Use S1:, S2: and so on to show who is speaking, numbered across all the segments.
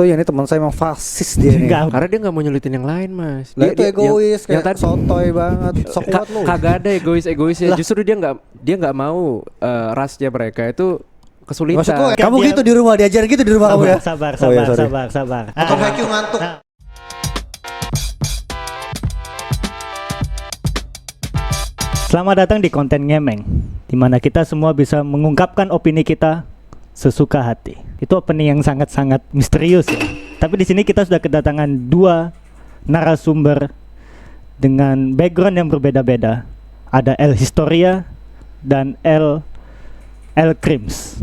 S1: tuh ya ini teman saya emang fasis dia nih.
S2: Karena dia nggak mau nyulitin yang lain, Mas.
S1: Lah itu egois
S2: yang
S1: kayak sotoy banget. Sok kuat lu.
S2: Kagak ada egoisnya. Justru dia nggak mau rasnya mereka itu kesulitan.
S1: Maksudku kamu gitu di rumah, diajar gitu di rumah kamu ya.
S3: Sabar.
S1: Atau vacuum ngantuk.
S3: Selamat datang di konten Ngemeng, di mana kita semua bisa mengungkapkan opini kita sesuka hati. Itu opening yang sangat-sangat misterius ya. Tapi di sini kita sudah kedatangan dua narasumber dengan background yang berbeda-beda. Ada El Historia dan El Crims.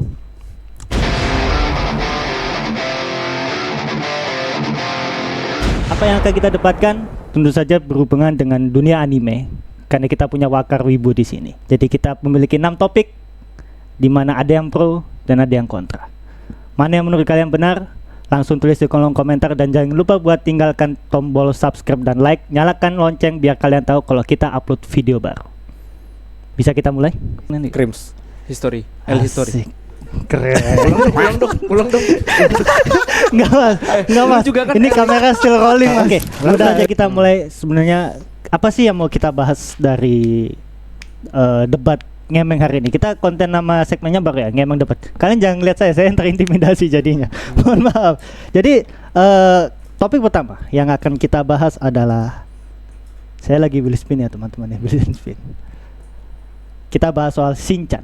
S3: Apa yang akan kita debatkan? Tentu saja berhubungan dengan dunia anime. Karena kita punya wakar wibu di sini. Jadi kita memiliki 6 topik, di mana ada yang pro dan ada yang kontra. Mana yang menurut kalian benar? Langsung tulis di kolom komentar dan jangan lupa buat tinggalkan tombol subscribe dan like. Nyalakan lonceng biar kalian tahu kalau kita upload video baru. Bisa kita mulai?
S1: Crims.
S2: History. El History.
S3: Keren.
S2: Pulang dong.
S3: Enggak mas.
S2: Juga kan
S3: ini kamera still rolling. Oke. Udah aja kita mulai. Sebenarnya apa sih yang mau kita bahas dari debat Ngemeng hari ini? Kita konten nama segmennya baru ya, Ngemeng debat. Kalian jangan lihat saya yang terintimidasi jadinya. Mohon maaf. Jadi topik pertama yang akan kita bahas adalah, saya lagi beli spin ya teman-teman ya, beli spin. Kita bahas soal Shinchan.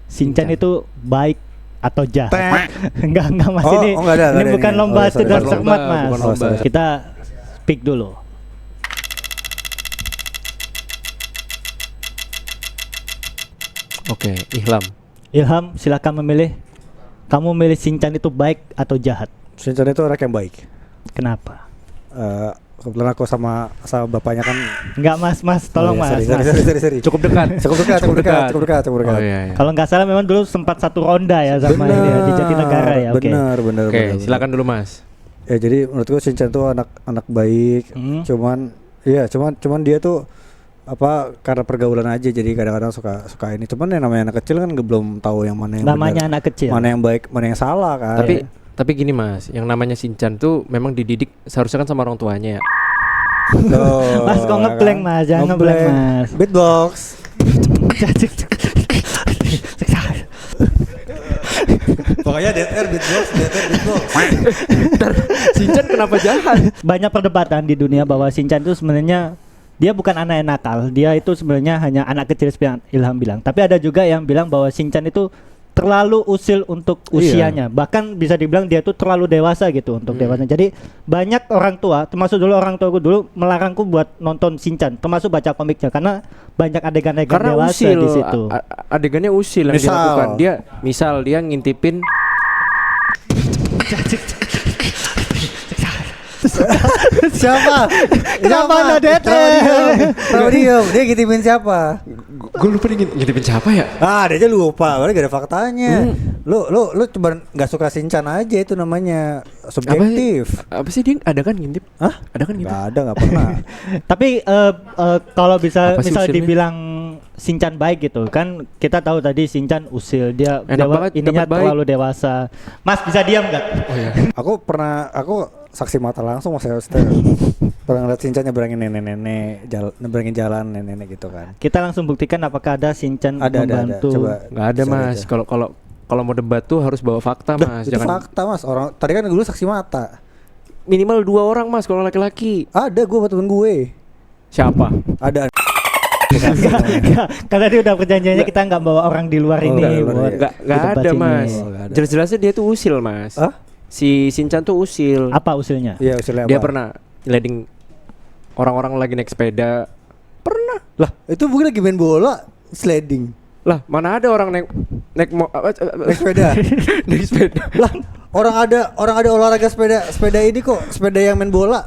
S3: Shinchan itu baik atau jahat? Enggak mas, ini bukan lomba dan cermat mas. Kita speak dulu.
S2: Oke, Ilham,
S3: silakan memilih. Kamu memilih Shinchan itu baik atau jahat?
S1: Shinchan itu orang yang baik.
S3: Kenapa?
S1: Kebetulan aku sama bapaknya kan.
S3: Enggak mas, tolong mas.
S1: Sorry. Cukup dekat.
S2: Oh, iya.
S3: Kalau nggak salah memang dulu sempat satu ronda ya sama ini ya, di Jatinegara ya.
S1: Benar.
S2: Oke, silakan dulu mas.
S1: Ya jadi menurutku Shinchan tuh anak baik. Cuman dia tuh karena pergaulan aja, jadi kadang-kadang suka ini. Cuman yang namanya anak kecil kan belum tahu yang mana yang
S3: namanya
S1: benar,
S3: anak kecil,
S1: mana yang baik, mana yang salah kan.
S2: Tapi gini mas, yang namanya Shinchan tuh memang dididik seharusnya kan sama orang tuanya ya.
S3: Mas kok ngeblank mas, jangan ngeblank mas.
S1: Beatbox. Pokoknya dead air beatbox.
S2: Shinchan kenapa jahat?
S3: Banyak perdebatan di dunia bahwa Shinchan itu sebenarnya dia bukan anak yang nakal, dia itu sebenarnya hanya anak kecil seperti yang Ilham bilang. Tapi ada juga yang bilang bahwa Shinchan itu terlalu usil untuk usianya. Bahkan bisa dibilang dia tuh terlalu dewasa gitu untuk dewasa. Jadi banyak orang tua, termasuk dulu orang tuaku dulu melarangku buat nonton Shinchan, termasuk baca komiknya karena banyak adegan-adegan dewasa
S2: usil,
S3: di situ.
S2: Adegannya usil yang dilakukan. Dia ngintipin.
S1: Siapa?
S3: Kenapa anda
S1: Dia ngintipin siapa?
S2: Gue lupa ngintipin siapa ya?
S1: Dia aja lupa, karena gak ada faktanya. Lu coba nggak suka Shinchan aja, itu namanya subjektif.
S2: Apa sih dia ada kan ngintip? Ada kan ngintip?
S1: Nggak pernah.
S3: Tapi kalau misal dibilang Shinchan baik gitu kan, kita tahu tadi Shinchan usil, dia ininya terlalu dewasa. Mas bisa diam nggak?
S2: Oh iya.
S1: Aku saksi mata langsung mas pernah ngeliat Shinchan nyeberangin nenek-nenek, neberangin jalan nenek-nenek gitu kan.
S3: Kita langsung buktikan apakah ada Shinchan membantu.
S1: Coba.
S2: Nggak ada mas. Kalau mau debat tuh harus bawa fakta mas.
S1: Itu fakta mas. Orang tadi kan dulu saksi mata.
S2: Minimal 2 orang mas kalau laki-laki.
S1: Ada gue sama temen gue.
S2: Siapa?
S1: Ada.
S3: Karena dia udah perjanjiannya kita nggak bawa orang di luar ini.
S2: Nggak ada mas. Jelas-jelasnya dia tuh usil mas. Si Shinchan tuh usil.
S3: Apa usilnya?
S1: Iya usilnya apa?
S2: Dia pernah leading orang-orang lagi naik sepeda. Pernah.
S1: Lah itu bukan lagi main bola, sliding.
S2: Lah mana ada orang naik
S1: sepeda.
S2: Naik sepeda.
S1: Lah orang ada olahraga sepeda ini kok, sepeda yang main bola.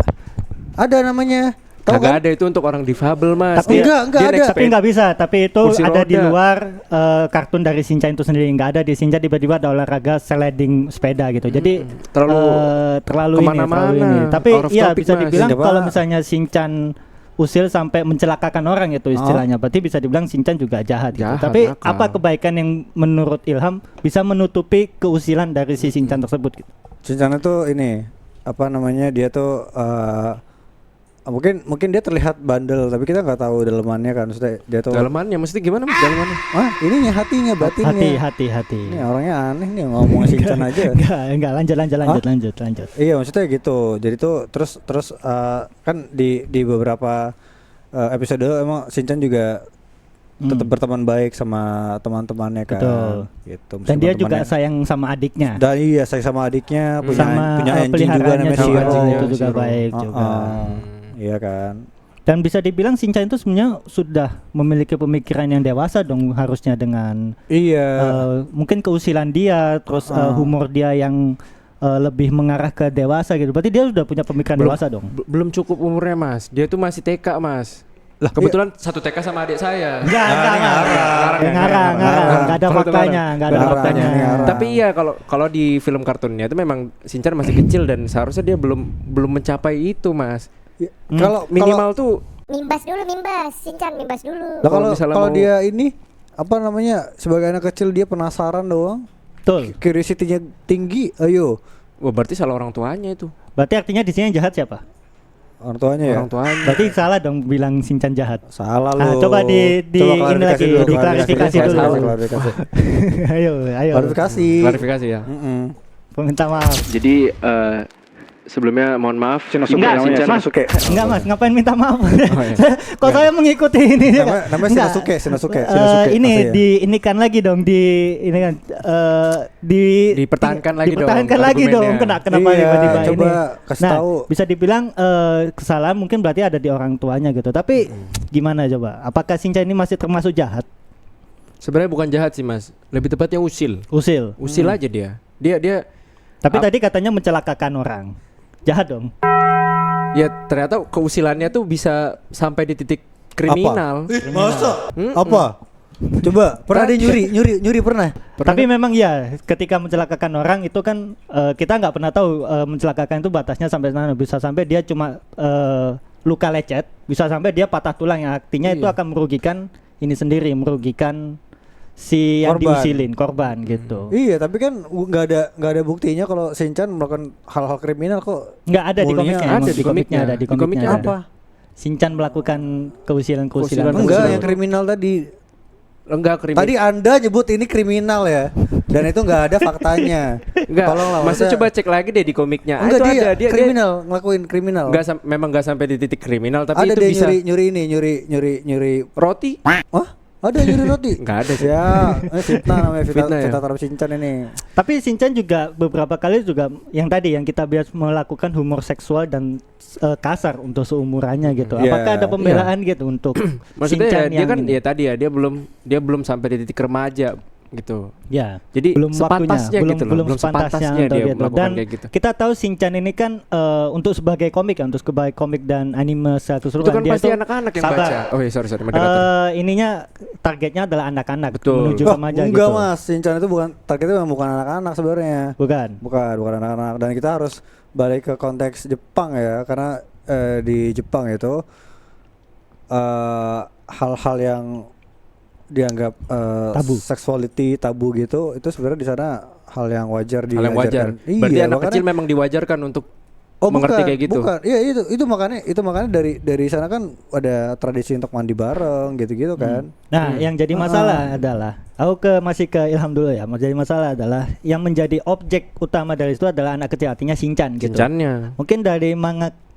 S1: Ada namanya.
S2: Kagak ada, itu untuk orang difabel mas.
S1: Tapi enggak ada.
S3: Tapi nggak bisa. Tapi itu
S2: kursi
S3: ada
S2: roda.
S3: di luar kartun dari Shinchan itu sendiri. Nggak ada di Shinchan, tiba-tiba ada olahraga sliding sepeda gitu. Jadi terlalu
S2: kemana-mana
S3: ini. Tapi iya bisa dibilang
S1: mas.
S3: kalau misalnya Shinchan usil sampai mencelakakan orang itu istilahnya. Berarti bisa dibilang Shinchan juga jahat gitu.
S2: Jahat,
S3: Tapi
S2: nakal.
S3: apa kebaikan yang menurut Ilham bisa menutupi keusilan dari si Shinchan tersebut gitu?
S1: Shinchan itu ini apa namanya, dia tuh mungkin dia terlihat bandel tapi kita nggak tahu dalemannya kan, maksudnya dia tuh
S2: Dalemannya mesti gimana Mas dalemannya?
S1: ininya hatinya, batinnya.
S3: Hati.
S1: Ini orangnya aneh nih ngomong Shinchan aja.
S3: Enggak, lanjut.
S1: Iya, maksudnya gitu. Jadi tuh terus kan di beberapa episode emang Shinchan juga tetap berteman baik sama teman-temannya kan.
S3: Betul.
S1: Gitu.
S3: Dan dia juga sayang sama adiknya.
S1: Dan iya, sayang sama adiknya,
S3: Sama
S1: punya anjing juga namanya
S3: si
S1: Shiro.
S3: anjing itu juga baik juga.
S1: Iya kan.
S3: Dan bisa dibilang Shinchan itu sebenarnya sudah memiliki pemikiran yang dewasa dong harusnya dengan mungkin keusilan dia, terus humor dia yang lebih mengarah ke dewasa gitu. Berarti dia sudah punya pemikiran dewasa dong.
S2: Belum cukup umurnya Mas. Dia tuh masih TK Mas. Lah kebetulan satu TK sama adik saya.
S3: Ngarang. Enggak ada faktanya.
S2: Tapi iya kalau di film kartunnya itu memang Shinchan masih kecil dan seharusnya dia belum mencapai itu Mas.
S1: Kalau
S2: minimal tuh
S4: Shinchan mimbas dulu.
S1: Lah kalau dia ini apa namanya, sebagai anak kecil dia penasaran doang.
S3: Betul.
S1: Curiosity-nya tinggi. Ayo.
S2: wah berarti salah orang tuanya itu.
S3: Berarti artinya di sini yang jahat siapa?
S1: Orang tuanya ya.
S2: Orang tuanya.
S3: Berarti salah dong bilang Shinchan jahat.
S1: Salah
S3: Nah,
S1: lu.
S3: coba ini lagi diklarifikasi dulu. Ayo.
S2: Klarifikasi ya.
S3: Minta maaf.
S2: Jadi sebelumnya mohon maaf.
S3: Shinosuke. Enggak Mas, ngapain minta maaf? Kok saya mengikuti ini?
S1: Namanya Shinosuke.
S3: Ini diinikan lagi dong,
S2: dipertahankan lagi dong.
S3: Dipertahankan lagi dong. Kenapa tiba-tiba ini?
S1: Coba kasih tahu.
S3: Bisa dibilang kesalahan mungkin berarti ada di orang tuanya gitu. Tapi gimana coba? Apakah Shinchan ini masih termasuk jahat?
S2: Sebenarnya bukan jahat sih Mas. Lebih tepatnya usil. Usil aja dia. Dia
S3: Tapi tadi katanya mencelakakan orang. Jahat dong.
S2: Ya ternyata keusilannya tuh bisa sampai di titik kriminal.
S1: Masa? Apa? Coba, pernah dia nyuri pernah?
S3: Tapi memang ya, ketika mencelakakan orang itu kan kita nggak pernah tahu mencelakakan itu batasnya sampai mana. Bisa sampai dia cuma luka lecet, bisa sampai dia patah tulang yang artinya itu akan merugikan ini sendiri, merugikan si yang diusilin, korban gitu.
S1: Iya, tapi kan nggak ada buktinya kalau Shinchan melakukan hal-hal kriminal kok.
S3: Nggak ada di komiknya.
S2: Ada di komiknya.
S3: Apa? Shinchan melakukan keusilan.
S1: Enggak, yang kriminal tadi.
S2: Enggak kriminal.
S1: Tadi Anda nyebut ini kriminal ya. Dan itu nggak ada faktanya.
S2: Enggak. Masa coba cek lagi deh di komiknya.
S1: Enggak,
S2: itu
S1: dia kriminal, ngelakuin kriminal.
S2: Memang nggak sampai di titik kriminal, tapi
S1: ada
S2: itu bisa
S1: nyuri
S2: roti.
S1: Wah? Ada nyuri roti?
S2: Enggak ada sih.
S1: Ya, fitnah namanya, fitnah
S2: ya?
S1: terhadap Shinchan ini.
S3: Tapi Shinchan juga beberapa kali juga yang tadi yang kita biasa melakukan humor seksual dan kasar untuk seumurannya gitu. Apakah ada pembelaan gitu untuk
S2: Shinchan dia kan ya tadi ya dia belum sampai di titik remaja gitu.
S3: Ya.
S2: Jadi
S3: belum
S2: sepantasnya
S3: waktunya,
S2: gitu
S3: belum sepantasnya dia
S2: gitu.
S3: Dan
S2: kayak gitu.
S3: kita tahu Shinchan ini kan untuk sebagai komik kan, untuk sebagai komik dan anime satu
S2: itu kan pasti anak-anak yang baca. Oh iya, sorry
S3: ininya targetnya adalah anak-anak menuju remaja gitu.
S1: Enggak Mas, Shinchan itu targetnya memang bukan anak-anak sebenarnya. Bukan anak-anak, dan kita harus balik ke konteks Jepang ya, karena di Jepang itu hal-hal yang dianggap sexuality tabu gitu, itu sebenarnya di sana hal yang wajar diajarkan.
S2: Hal yang wajar. Berarti anak kecil memang diwajarkan untuk mengerti kayak gitu.
S1: Bukan. Iya itu makanya dari sana kan ada tradisi untuk mandi bareng gitu-gitu kan.
S3: Nah, yang jadi masalah adalah masih ke Ilham dulu ya. Jadi masalah adalah yang menjadi objek utama dari itu adalah anak kecil, artinya Shinchan gitu.
S2: Shinchannya.
S3: Mungkin dari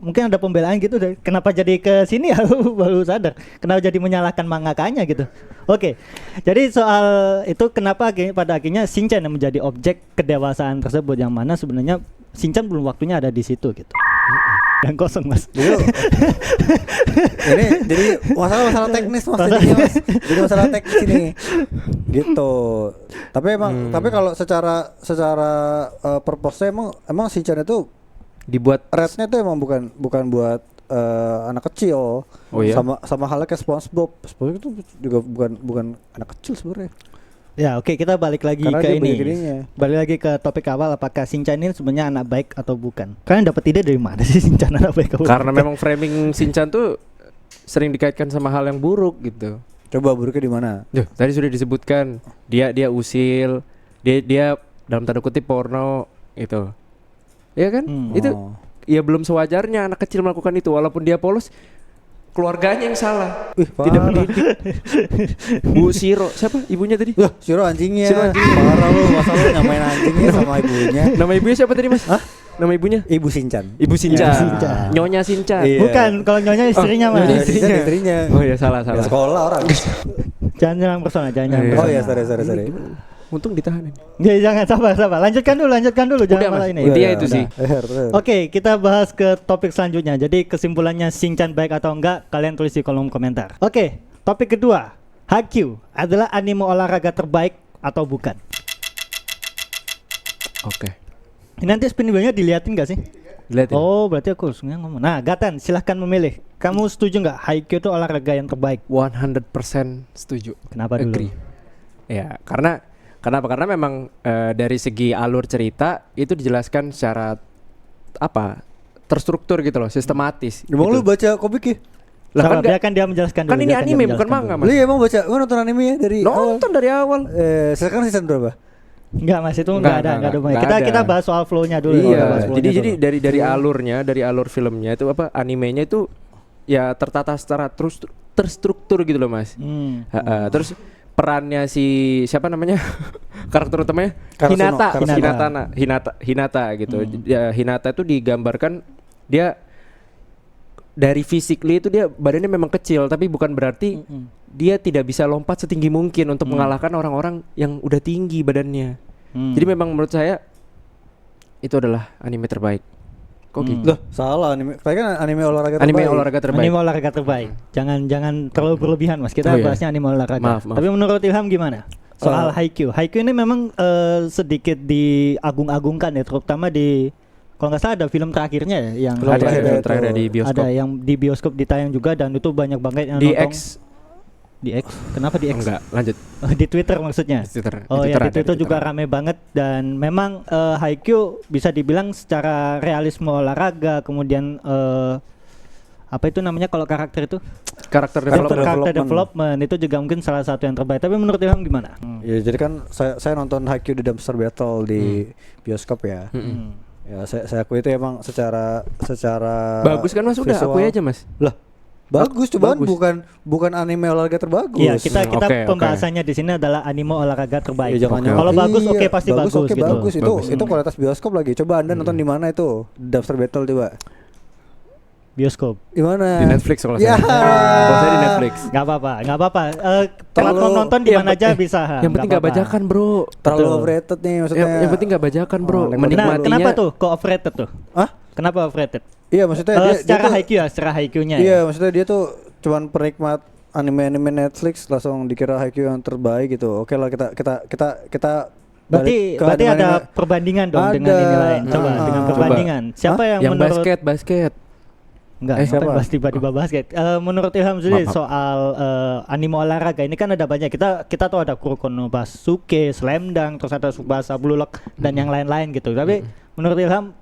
S3: mungkin ada pembelaan gitu kenapa jadi ke sini ya baru sadar. Kenapa jadi menyalahkan mangakanya gitu. Oke. Jadi soal itu kenapa pada akhirnya Shinchan yang menjadi objek kedewasaan tersebut, yang mana sebenarnya Shinchan belum waktunya ada di situ gitu. Dan kosong Mas.
S1: Ini jadi masalah teknis Mas. Jadi masalah teknis ini. Gitu. Tapi kalau secara purpose-nya emang Shinchan itu
S2: dibuat
S1: rate-nya tuh emang bukan buat anak kecil.
S2: Oh iya.
S1: Sama halnya kayak SpongeBob. SpongeBob itu juga bukan anak kecil sebenarnya.
S3: Ya oke, kita balik lagi
S1: karena
S3: ke ini. Balik lagi ke topik awal, apakah Shinchan ini sebenarnya anak baik atau bukan? Kalian dapat ide dari mana sih Shinchan anak baik atau bukan?
S2: Karena memang framing Shinchan tuh sering dikaitkan sama hal yang buruk gitu.
S1: Coba buruknya di mana?
S2: Duh, tadi sudah disebutkan dia usil, dia dalam tanda kutip porno itu. Ya kan? Itu
S1: Oh.
S2: ya belum sewajarnya anak kecil melakukan itu walaupun dia polos. Keluarganya yang salah.
S1: Wih,
S2: Tidak
S1: parah.
S2: mendidik. Bu Siro, siapa ibunya tadi?
S1: Wah, Siro anjingnya.
S2: Siro anjingnya.
S1: Parah lu, masa lu nyamain anjingnya sama ibunya.
S2: Nama ibunya siapa tadi, Mas?
S1: Hah?
S2: Nama ibunya?
S1: Ibu Shinchan.
S2: Ibu Sinca.
S3: Ibu Sinca.
S2: Nyonya Sinca.
S1: Iya.
S3: Bukan, kalau nyonya istrinya
S2: Oh,
S3: Mas.
S2: nyonya
S1: Shinchan istrinya.
S2: Oh iya salah.
S1: Ya, sekolah orang.
S3: Jangan nyerang personal, jangan nyerang
S2: Iya.
S1: Oh
S3: personal.
S1: ya, sorry.
S2: Untung ditahanin.
S3: Ya, jangan sabar. Lanjutkan dulu, jangan
S2: Udah,
S3: malah
S2: Mas.
S3: ini.
S2: Intinya
S1: Iya,
S2: itu
S1: udah.
S2: sih.
S3: Oke, kita bahas ke topik selanjutnya. Jadi kesimpulannya Shinchan baik atau enggak, kalian tulis di kolom komentar. Oke, topik kedua. Haikyuu adalah anime olahraga terbaik atau bukan?
S2: Oke.
S3: Ini nanti spin-wheelnya diliatin gak sih?
S2: Lihat ini.
S3: Oh, berarti aku harus ngomong. Nah, Gatan, silahkan memilih. Kamu setuju nggak Haikyuu itu olahraga yang terbaik?
S2: 100% setuju.
S3: Kenapa dulu?
S2: Agree. Ya, kenapa? Karena memang dari segi alur cerita itu dijelaskan secara terstruktur gitu loh, sistematis.
S1: Emang
S2: gitu.
S1: lu baca komik ya?
S2: Lah kan
S3: Sabar, biarkan dia menjelaskan dulu.
S2: kan ini
S3: biarkan dia
S2: anime bukan
S3: menjelaskan
S2: manga,
S3: dulu.
S2: Mas.
S1: Lu emang baca, lu nonton anime ya dari
S2: Nonton dari awal.
S1: sekarang season berapa?
S3: Enggak, Mas, itu enggak ada.
S2: enggak
S3: Kita
S2: ada.
S3: bahas soal flow-nya dulu.
S2: Iya,
S3: Kita bahas flow-nya
S2: jadi
S3: dulu.
S2: dari alurnya, dari alur filmnya itu animenya itu ya tertata secara terstruktur gitu loh, Mas. Terus perannya si siapa namanya? Karakter utamanya
S1: Karasuno,
S2: Hinata gitu. Ya, Hinata itu digambarkan dia dari physically itu dia badannya memang kecil, tapi bukan berarti dia tidak bisa lompat setinggi mungkin untuk mengalahkan orang-orang yang udah tinggi badannya. Jadi memang menurut saya itu adalah anime terbaik. Kok gitu?
S1: Loh, salah anime. Kayaknya kan anime olahraga terbaik.
S2: Anime olahraga terbaik.
S3: Anime olahraga terbaik. Jangan terlalu berlebihan, Mas. Kita
S2: Oh, iya.
S3: bahasnya anime olahraga.
S2: Maaf.
S3: Tapi menurut Ilham gimana? Soal Haikyuu. Haikyuu ini memang sedikit diagung-agungkan ya, terutama di kalau nggak salah ada film terakhirnya ya yang
S1: Film
S2: Film
S1: terakhir
S2: terakhir di bioskop.
S3: ada yang di bioskop ditayang juga dan itu banyak banget yang
S2: Di
S3: nonton.
S2: X
S3: Di X. Kenapa di X?
S2: enggak, lanjut.
S3: Di Twitter maksudnya.
S2: Di Twitter.
S3: Oh ya, di
S2: ada,
S3: Twitter juga rame banget dan memang Haikyuu bisa dibilang secara realisme olahraga, kemudian apa itu namanya kalau karakter itu?
S2: Karakter
S1: Karakter
S2: development.
S3: Development itu juga mungkin salah satu yang terbaik. Tapi menurut Ilham gimana?
S1: Ya jadi kan saya nonton Haikyuu di Dumpster Battle di bioskop ya. Ya saya akui itu emang secara
S2: Bagus kan Mas? Udah
S1: visual.
S2: akui aja Mas.
S1: Lah, bagus cuman
S2: Bagus.
S1: bukan anime olahraga terbagus.
S3: Iya, kita
S2: Oke.
S3: pembahasannya di sini adalah anime olahraga terbaik.
S1: Ya, jangan
S3: Kalau
S1: nyalain.
S3: bagus
S1: Iya,
S3: oke pasti bagus
S1: oke,
S3: gitu.
S1: bagus. Itu
S2: Bagus.
S1: kualitas bioskop lagi. Coba Anda nonton di mana itu? Dumpster Battle coba.
S3: Bioskop.
S1: Di mana?
S2: Di Netflix kalau
S1: Ya.
S2: saya. Kalau saya di Netflix.
S3: Nggak apa-apa. Platform nonton di mana aja bisa.
S2: Yang penting enggak bajakan, Bro.
S1: Terlalu
S3: Betul.
S1: overrated nih maksudnya.
S2: Yang penting enggak bajakan, Bro.
S1: Oh,
S3: Nah,
S2: Menikmatinya.
S3: kenapa tuh kok overrated tuh?
S1: Hah?
S3: Kenapa overrated?
S1: Iya, maksudnya
S3: Secara
S1: tuh-
S3: Haikyuu ya, secara Haikyuu-nya
S1: Iya,
S3: ya.
S1: maksudnya dia tuh cuman penikmat anime-anime Netflix langsung dikira Haikyuu yang terbaik gitu. Oke lah kita
S3: Berarti
S1: balik ke
S3: berarti ada
S1: anime-anime.
S3: perbandingan dong dengan
S1: Ada.
S3: ini lain. Coba
S1: Ah.
S3: dengan
S1: Coba.
S3: perbandingan. Siapa yang
S2: yang
S3: menurut
S2: basket.
S3: Enggak,
S1: siapa?
S3: bahas tiba-tiba basket. Menurut Ilham sendiri
S2: Maaf.
S3: soal anime olahraga ini kan ada banyak. Kita tuh ada Kuroko no Basuke, Slam Dunk, terus ada Tsubasa Blue Lock dan yang lain-lain gitu. Tapi menurut Ilham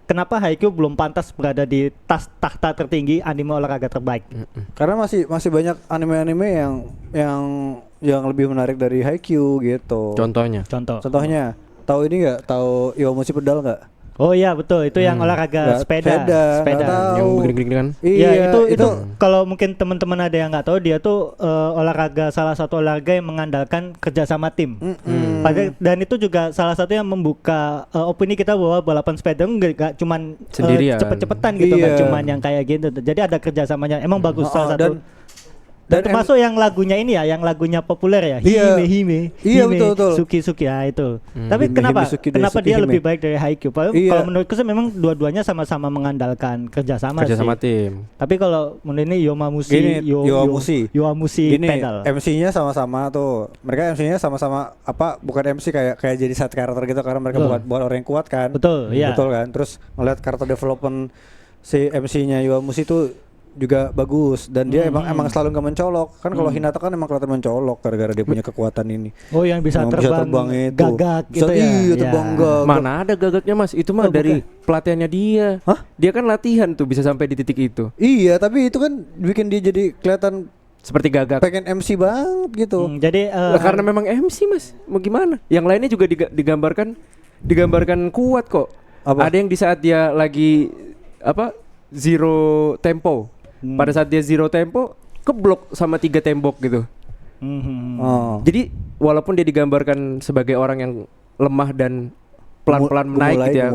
S3: kenapa Haikyuu belum pantas berada di tahta tertinggi anime olahraga terbaik?
S1: Karena masih banyak anime-anime yang lebih menarik dari Haikyuu gitu.
S2: Contohnya.
S1: Contohnya, tahu ini enggak? Tahu Iwamushi pedal enggak?
S3: Oh iya betul, itu yang olahraga
S1: Nggak,
S3: sepeda.
S1: nggak tahu.
S2: Yang begini-gini kan.
S3: Iya, itu
S1: Hmm.
S3: kalau mungkin teman-teman ada yang nggak tahu, dia tuh olahraga, salah satu olahraga yang mengandalkan kerjasama tim. Dan itu juga salah satu yang membuka opini kita bahwa balapan sepeda nggak cuman
S2: Sendirian.
S3: cepet-cepetan gitu, nggak
S1: Iya.
S3: cuman yang kayak gitu. Jadi ada kerjasamanya. Emang bagus salah satu.
S1: Dan
S3: Dan termasuk yang lagunya ini ya, yang lagunya populer ya,
S1: Iya.
S3: Hime,
S1: Iya, betul.
S3: Suki ya itu. Tapi
S1: Hime,
S3: kenapa
S1: Suki,
S3: kenapa
S1: Suki,
S3: dia
S1: Hime.
S3: lebih baik dari Haikyuu? Kalau
S1: Iya.
S3: menurutku sih memang dua-duanya sama-sama mengandalkan kerjasama
S2: Kerja sama
S3: sih.
S2: tim.
S3: Tapi kalau menurut ini
S1: Yowamushi.
S3: Yowamushi
S1: Gini,
S3: pedal.
S1: MC-nya sama-sama tuh. Mereka MC-nya sama-sama bukan MC kayak jadi side karakter gitu karena mereka
S3: Betul.
S1: bukan orang yang kuat kan.
S3: Betul, iya.
S1: Betul kan? Terus ngeliat karakter development si MC-nya Yowamushi tuh juga bagus dan dia emang selalu nggak mencolok kan. Kalau Hinata kan emang kelihatan mencolok gara-gara dia punya kekuatan ini.
S3: Oh, yang bisa
S1: Yang
S3: terbang
S1: itu.
S3: gagak gitu ya.
S1: Iya, terbang gagak.
S2: Mana ada gagaknya Mas? Itu mah dari pelatihannya dia.
S1: Hah?
S2: Dia kan latihan tuh bisa sampai di titik itu.
S1: Iya, tapi itu kan bikin dia jadi kelihatan
S2: Seperti gagak.
S1: pengen MC banget gitu.
S3: Jadi
S2: Lah, karena memang MC Mas. Mau gimana? Yang lainnya juga digambarkan kuat kok.
S1: Apa?
S2: Ada yang di saat dia lagi zero tempo. Pada saat dia zero tempo keblok sama 3 tembok gitu.
S1: Oh.
S2: Jadi walaupun dia digambarkan sebagai orang yang lemah dan pelan-pelan menaik gitu ya.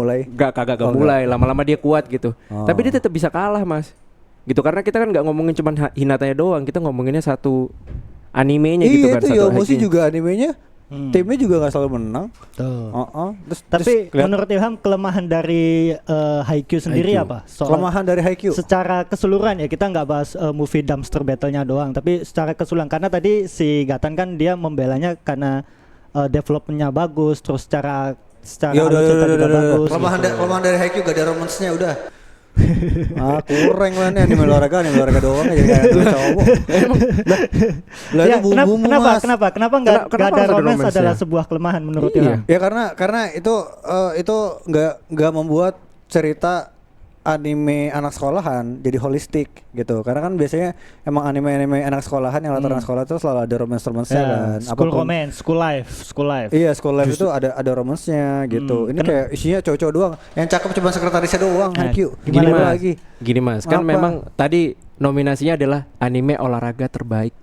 S2: Kagak mulai, lama-lama dia kuat gitu. Tapi dia tetap bisa kalah, Mas. Gitu karena kita kan nggak ngomongin cuman Hinatanya doang, kita ngomonginnya satu animenya gitu kan.
S1: Iya, itu
S2: satu
S1: Yomushi
S2: haikyuu.
S1: juga animenya timnya juga nggak selalu menang.
S3: Tuh.
S1: Tapi
S3: Menurut Ilham kelemahan dari Haikyuu sendiri
S2: Haikyuu.
S3: apa?
S1: kelemahan dari Haikyuu.
S3: Secara keseluruhan ya, kita nggak bahas movie dumpster battle-nya doang, tapi secara keseluruhan karena tadi si Gatan kan dia membelanya karena development-nya bagus, terus secara
S1: Ya
S3: alur cerita juga bagus.
S1: Kelemahan dari Haikyuu gak ada romance-nya udah. Kurang lah nih anime olahraga doang aja kayak cowok. Lah
S3: Ya,
S1: itu bumbu Mas.
S3: kenapa nggak
S2: Kenapa
S3: ada
S2: harus ada
S3: romance
S2: romance-nya?
S3: adalah sebuah kelemahan menurut
S2: Iya.
S3: Ilham?
S1: Ya karena itu nggak membuat cerita anime anak sekolahan jadi holistik gitu. Karena kan biasanya emang anime anak sekolahan yang latar anak sekolah itu selalu ada romance-nya kan.
S3: School
S1: Apapun.
S3: romance, school life.
S1: Iya, school life itu ada romance-nya gitu. Ini kayak isinya cowok-cowok doang. Yang cakep cuma sekretarisnya doang. Haikyuu.
S2: Gini
S1: Gimana
S2: Mas,
S1: lagi?
S2: Gini Mas, kan
S1: Apa?
S2: memang tadi nominasinya adalah anime olahraga terbaik.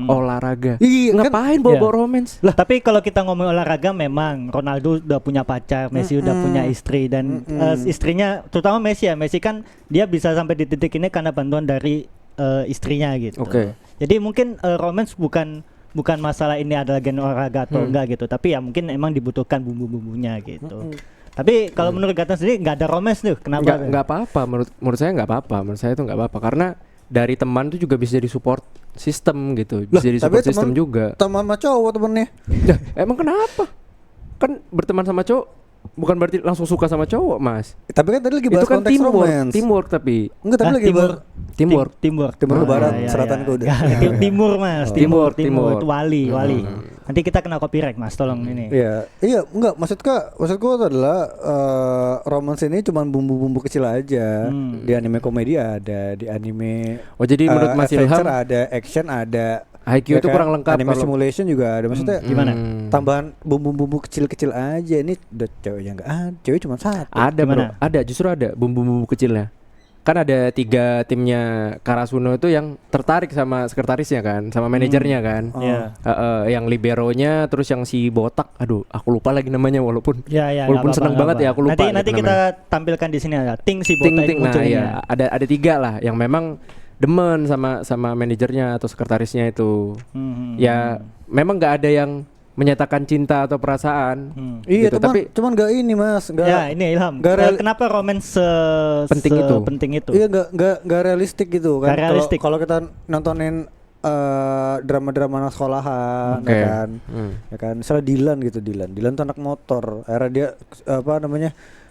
S2: Olahraga.
S1: Iya, kan-
S2: Ngapain bawa romance?
S3: Lah, tapi kalau kita ngomong olahraga memang Ronaldo udah punya pacar, Messi udah punya istri dan istrinya terutama Messi ya. Messi kan dia bisa sampai di titik ini karena bantuan dari istrinya gitu.
S2: Oke.
S3: Jadi mungkin romance bukan masalah ini adalah gen olahraga atau enggak gitu, tapi ya mungkin emang dibutuhkan bumbu-bumbunya gitu. Tapi kalau menurut Gatan sendiri nggak ada romance tuh, kenapa?
S2: Nggak apa-apa menurut saya nggak apa-apa. Menurut saya itu nggak apa-apa karena dari teman tuh juga bisa jadi support sistem gitu. Bisa jadi support sistem juga.
S1: Teman sama cowok temennya.
S2: Lah, emang kenapa? Kan berteman sama cowok bukan berarti langsung suka sama cowok, Mas.
S1: Tapi kan tadi lagi
S2: Itu
S1: bahas
S2: kan
S1: konteks romance.
S2: teamwork tapi
S1: Enggak, tapi lagi bahas
S2: Timur.
S3: Timur
S1: Timur ke barat,
S3: ya,
S1: selatan
S3: ya.
S1: ke udah.
S3: Timur Mas,
S2: Timur.
S3: itu wali. Nanti kita kena copyright Mas, tolong ini.
S1: Iya, enggak maksudku itu adalah romance ini cuma bumbu-bumbu kecil aja. Di anime komedi ada, di anime
S2: Oh, jadi menurut Mas Ilham
S1: adventure ada, action ada.
S2: Haikyuu itu kurang lengkap
S1: Anime
S2: kalau-
S1: simulation juga ada. Maksudnya
S3: Gimana?
S1: tambahan bumbu-bumbu kecil-kecil aja. Ini udah ceweknya enggak ada, cewek cuma satu.
S2: Ada bro,
S3: Gimana?
S2: ada justru ada bumbu-bumbu kecilnya. Kan ada 3 timnya Karasuno itu yang tertarik sama sekretarisnya kan, sama manajernya kan.
S3: Iya.
S2: Yang liberonya, terus yang si botak, aduh, aku lupa lagi namanya walaupun
S3: Ya,
S2: walaupun
S3: nggak
S2: seneng
S3: apa-apa,
S2: banget
S3: nggak
S2: ya, aku lupa.
S3: apa-apa. Nanti
S2: gitu
S3: kita
S2: namanya.
S3: tampilkan di sini ada Ting si
S2: Ting
S3: botak
S2: Ting, nah
S3: munculnya.
S2: ya ada 3 lah yang memang demen sama manajernya atau sekretarisnya itu. Ya memang nggak ada yang menyatakan cinta atau perasaan.
S1: Iya,
S2: gitu.
S1: cuman enggak ini Mas, enggak.
S3: Ya, ini Ilham. Kenapa romance penting itu?
S1: Iya, enggak realistik gitu kan.
S3: Nggak realistik.
S1: Kalau kita nontonin drama-drama anak sekolahan,
S2: Oke.
S1: ya kan. Ya kan, misalnya Dylan tuh anak motor. Akhirnya dia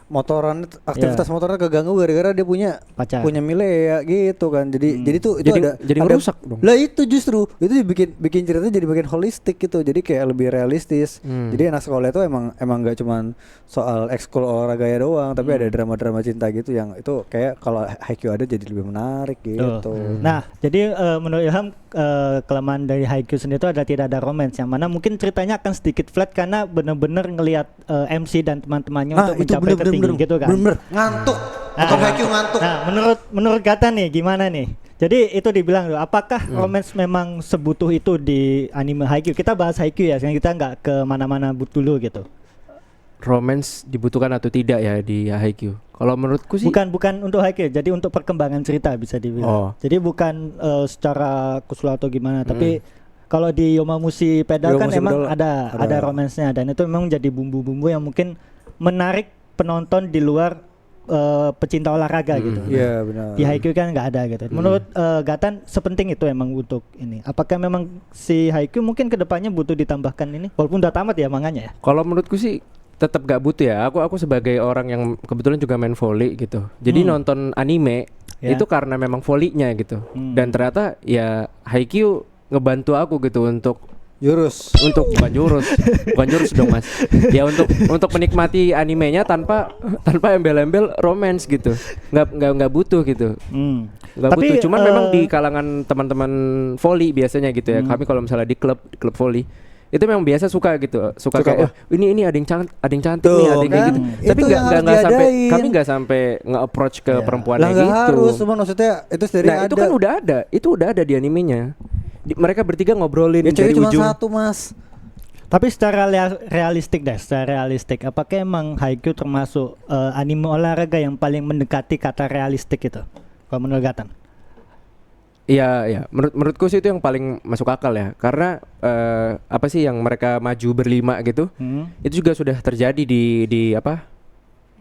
S1: motoran, aktivitas motornya keganggu gara-gara dia punya
S3: Pacar.
S1: Milea gitu kan. Jadi itu ada
S2: ngerusak dong.
S1: Lah itu justru itu bikin ceritanya jadi makin holistik gitu. Jadi kayak lebih realistis. Jadi anak sekolah itu emang enggak cuman soal ekskul olahraga doang, tapi ada drama-drama cinta gitu yang itu kayak kalau Haikyuu ada jadi lebih menarik gitu.
S3: Nah, jadi menurut Ilham kelemahan dari Haikyuu sendiri itu adalah tidak ada romance, yang mana mungkin ceritanya akan sedikit flat karena benar-benar ngelihat MC dan teman-temannya untuk mencapai tertinggi gitu kan.
S1: Bener ngantuk. Atau Haikyuu ngantuk.
S3: Nah, menurut Gatan nih gimana nih? Jadi itu dibilang loh, apakah romance memang sebutuh itu di anime Haikyuu? Kita bahas Haikyuu ya, sekarang kita nggak ke mana-mana dulu gitu.
S2: Romance dibutuhkan atau tidak ya di Haikyuu? Kalau menurutku sih
S3: Bukan untuk Haikyuu, jadi untuk perkembangan cerita bisa dibilang. Jadi bukan secara keseluruhan atau gimana, tapi kalau di Yomamushi Pedal kan
S1: Yomamushi
S3: emang
S1: Pedal
S3: ada romance-nya, dan itu memang jadi bumbu-bumbu yang mungkin menarik penonton di luar pecinta olahraga gitu.
S1: Iya, benar.
S3: Di Haikyuu kan nggak ada gitu. Menurut Gatan sepenting itu emang untuk ini. Apakah memang si Haikyuu mungkin kedepannya butuh ditambahkan ini? Walaupun udah tamat ya manganya ya.
S2: kalau menurutku sih tetap gak butuh ya. Aku sebagai orang yang kebetulan juga main volley gitu. Jadi nonton anime
S3: Ya.
S2: itu karena memang volinya gitu. Dan ternyata ya Haikyuu ngebantu aku gitu untuk
S1: Jurus.
S2: bukan jurus dong Mas. Ya untuk menikmati animenya tanpa embel-embel romance gitu. Nggak butuh gitu. Nggak
S3: Tapi,
S2: butuh. Cuman memang di kalangan teman-teman volley biasanya gitu ya. Kami kalau misalnya di klub volley itu memang biasa suka gitu. Suka kayak
S1: apa?
S2: ini ada yang cantik
S1: Tuh,
S2: nih, ada yang kayak
S1: kan?
S2: gitu.
S1: Itu
S2: Tapi
S1: yang harus
S2: nggak sampai
S1: diadain.
S2: kami nggak sampai nge-approach ke perempuannya
S1: Lah nggak
S2: gitu.
S1: harus, cuman maksudnya itu sendiri
S2: Nah, itu kan udah ada. Itu udah ada di animenya. Mereka bertiga ngobrolin
S1: Ya
S2: dari
S1: cewek cuma
S2: ujung.
S1: satu Mas.
S3: Tapi secara realistik, apakah emang Haikyuu termasuk anime olahraga yang paling mendekati kata realistik itu? Kalau menurut Gatan?
S2: Iya. Menurutku sih itu yang paling masuk akal ya. Karena apa sih yang mereka maju berlima gitu? Itu juga sudah terjadi di apa?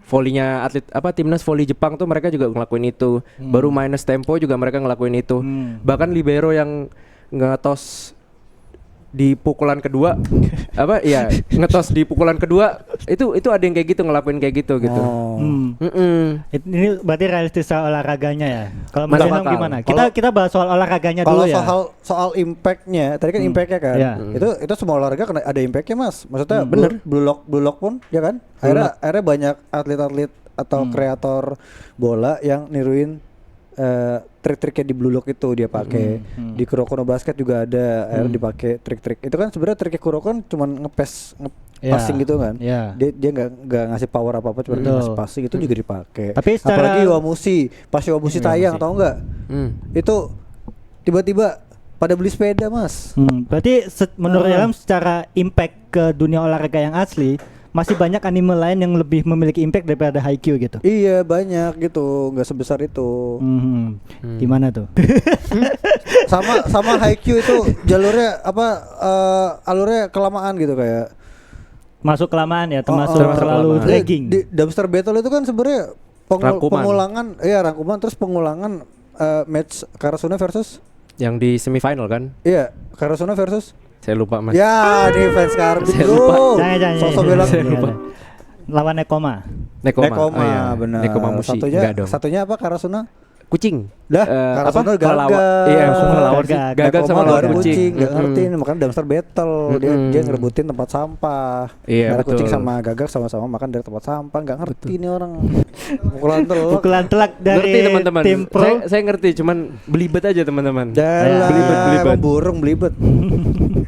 S2: Volinya atlet apa timnas voli Jepang tuh mereka juga ngelakuin itu. Baru minus tempo juga mereka ngelakuin itu. Bahkan libero yang ngetos di pukulan kedua apa ya ngetos di pukulan kedua itu ada yang kayak gitu ngelakuin kayak gitu gitu.
S1: Oh.
S3: Ini berarti realistis soal olahraganya ya. Kalau Mas
S2: Masuk
S3: Enong
S2: akal.
S3: gimana? Kita bahas soal olahraganya dulu
S1: Kalau
S3: ya.
S1: soal impactnya, tadi kan impactnya kan,
S3: Iya.
S1: itu semua olahraga kena ada impactnya Mas. Maksudnya
S2: bener.
S1: Blue Lock pun, ya kan? Akhirnya banyak atlet-atlet atau kreator bola yang niruin trik-triknya di Blue Lock itu dia pakai. Di Kuroko no Basket juga ada akhirnya dipakai trik-trik. Itu kan sebenarnya triknya Kuroko kan cuman passing gitu kan.
S3: Iya.
S1: Dia nggak ngasih power apa-apa, cuma
S3: Betul.
S1: ngasih passing itu juga dipakai.
S3: Tapi secara-
S1: apalagi Iwamushi, pas Iwamushi tayang tahu nggak? Itu tiba-tiba pada beli sepeda Mas.
S3: Berarti menurut Ilham secara impact ke dunia olahraga yang asli masih banyak anime lain yang lebih memiliki impact daripada Haikyuu gitu.
S1: Iya banyak gitu, nggak sebesar itu.
S3: Gimana tuh?
S1: Sama Haikyuu itu jalurnya apa? Alurnya kelamaan gitu kayak.
S3: Masuk kelamaan ya, termasuk
S1: Oh,
S3: terlalu
S2: kelamaan.
S3: dragging.
S1: Di dumpster battle itu kan sebenarnya
S2: Rangkuman.
S1: pengulangan, iya rangkuman terus pengulangan match Karasuno versus
S2: Yang di semifinal kan?
S1: iya Karasuno versus
S2: Saya lupa Mas.
S1: ya di fans Karbit
S2: Saya
S1: bro.
S2: lupa.
S3: Jangan.
S1: Sosok bilang
S3: Lawan Nekoma.
S2: Nekoma.
S1: Nekoma
S2: Oh, iya.
S1: benar.
S2: Nekoma Mushi.
S1: Satunya
S2: Enggak dong.
S1: satunya apa Karasuno?
S2: Kucing.
S1: Dah, Karasuno gagal.
S2: Iya, semua lawan sih.
S3: Gagal.
S2: Gagal sama
S1: Nekoma
S2: lawan
S1: baru
S2: kucing.
S1: nggak ngerti makanya dumpster battle dia ngerebutin tempat sampah.
S2: Iya,
S1: Karena
S2: betul.
S1: kucing sama gagak sama-sama makan dari tempat sampah, nggak ngerti nih orang.
S3: Pukulan telak dari
S2: Ngerti teman-teman.
S3: tim pro.
S2: Saya ngerti, cuman belibet aja teman-teman.
S1: Jalan,
S2: Belibet.
S1: emang burung belibet.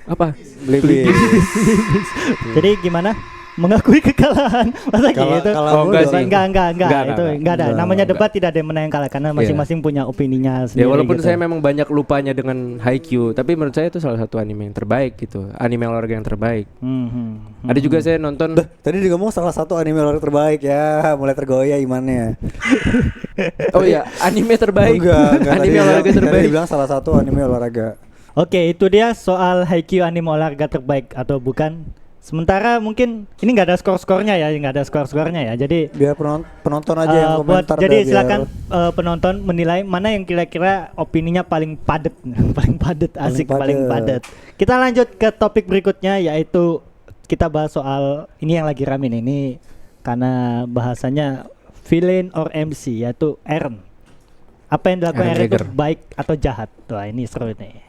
S2: Apa?
S1: Belibet.
S3: Jadi gimana? Mengakui kekalahan masa gitu?
S1: Kalah
S2: Oh, enggak
S1: dong.
S2: sih.
S3: Enggak.
S2: Enggak.
S3: Itu enggak ada.
S1: Enggak.
S3: Namanya debat tidak ada yang menang yang kalah karena masing-masing punya opininya
S2: Ya
S3: sendiri.
S2: walaupun
S3: gitu.
S2: saya memang banyak lupanya dengan Haikyuu, tapi menurut saya itu salah satu anime yang terbaik gitu. Anime olahraga yang terbaik. Ada juga saya nonton
S1: Tadi dia ngomong salah satu anime olahraga terbaik ya, mulai tergoyah imannya.
S2: oh iya, anime terbaik.
S1: Enggak.
S2: Anime
S1: Tadi
S2: olahraga
S1: dia
S2: terbaik.
S1: bilang salah satu anime olahraga.
S3: Oke, itu dia soal Haikyuu anime olahraga terbaik atau bukan. Sementara mungkin ini nggak ada skor-skornya ya, Jadi
S1: Biar penonton aja yang komentar.
S3: jadi
S1: dah, biar-
S3: silakan penonton menilai mana yang kira-kira opininya paling padat, paling padat. Kita lanjut ke topik berikutnya yaitu kita bahas soal ini yang lagi rame nih. Ini karena bahasanya villain or MC yaitu Eren. Apa yang dilakukan
S2: Eren
S3: Eren itu
S2: Yeager.
S3: baik atau jahat? Wah, ini seru nih.